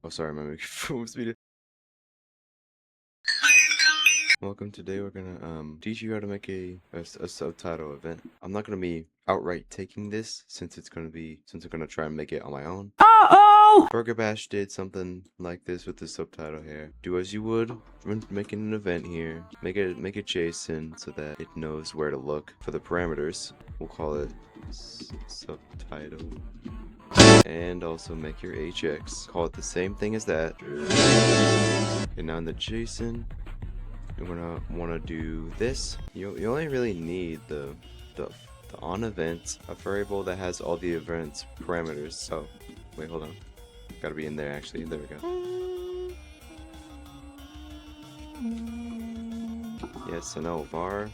Oh, sorry, my microphone was muted. Welcome. Today we're gonna teach you how to make a subtitle event. I'm not gonna be outright taking this since I'm gonna try and make it on my own. Uh-oh! Burger Bash did something like this with the subtitle here. Do as you would when making an event here. Make it JSON so that it knows where to look for the parameters. We'll call it subtitle. And also make your HX. Call it the same thing as that. And now in the JSON, you're gonna want to do this. You only really need the on event, a variable that has all the events parameters. Oh, wait, hold on. Gotta be in there actually. There we go. Yes, I know, var.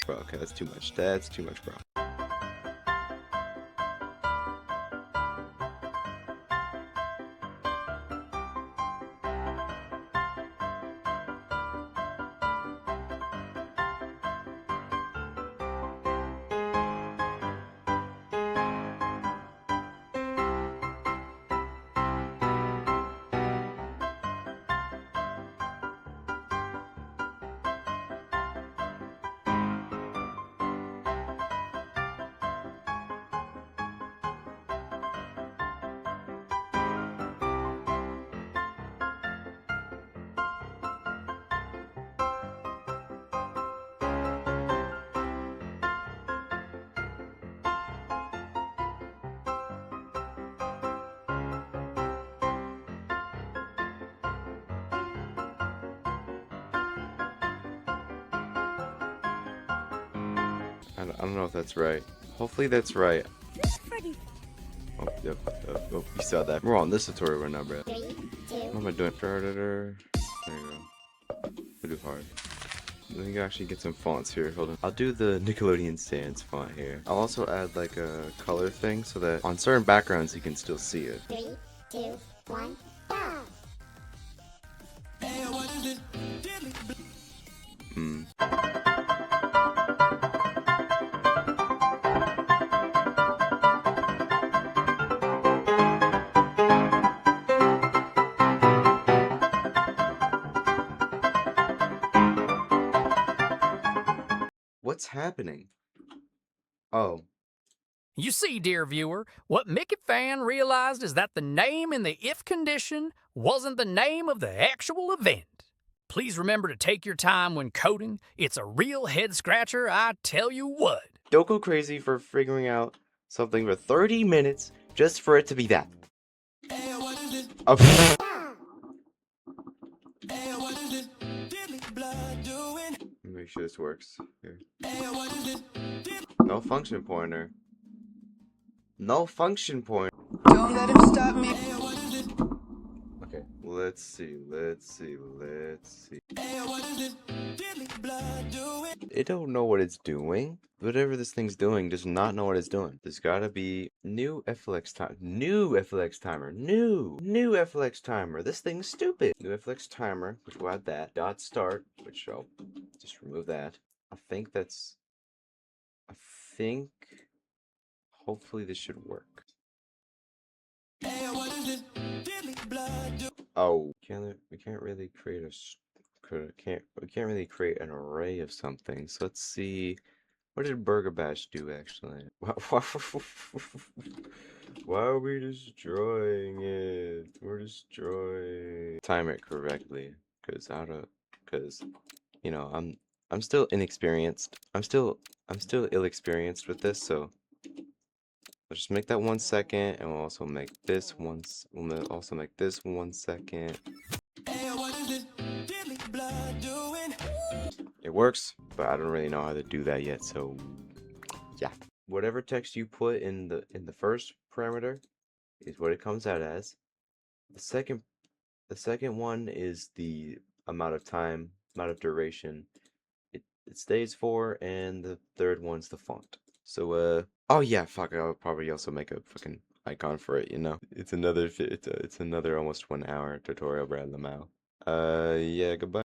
Bro, okay, that's too much. That's too much, bro. I don't know if that's right. Hopefully that's right. Oh, yep. Oh, you saw that. We're on this tutorial right now, bro. What am I doing? Predator. There you go. We'll do hard. Let me actually get some fonts here. Hold on. I'll do the Nickelodeon Sans font here. I'll also add like a color thing so that on certain backgrounds you can still see it. 3, 2, 1, go! What's happening? Oh. You see, dear viewer, what Mickey Fan realized is that the name in the if condition wasn't the name of the actual event. Please remember to take your time when coding. It's a real head-scratcher, I tell you what. Don't go crazy for figuring out something for 30 minutes just for it to be that. Oh. Make sure this works. Here. No function pointer. No function pointer. Don't let him stop me. Okay, let's see. It don't know what it's doing. Whatever this thing's doing does not know what it's doing. There's gotta be new FLX time. New FLX timer. New FLX timer. This thing's stupid. New FLX timer, which we'll add that. Dot start, which I'll just remove that. I think hopefully this should work. Oh, we can't really create an array of something. So let's see. What did Burger Bash do actually? Why are we destroying it? We're destroying. Time it correctly, because you know I'm still inexperienced. I'm still ill-experienced with this, so. Let's just make that 1 second, and we'll also make this once. We'll also make this 1 second. It works, but I don't really know how to do that yet. So, yeah. Whatever text you put in the first parameter is what it comes out as. The second one is the amount of duration it stays for, and the third one's the font. So, oh yeah, fuck, I'll probably also make a fucking icon for it, you know? It's another almost 1 hour tutorial, Brad Lamau. Yeah, goodbye.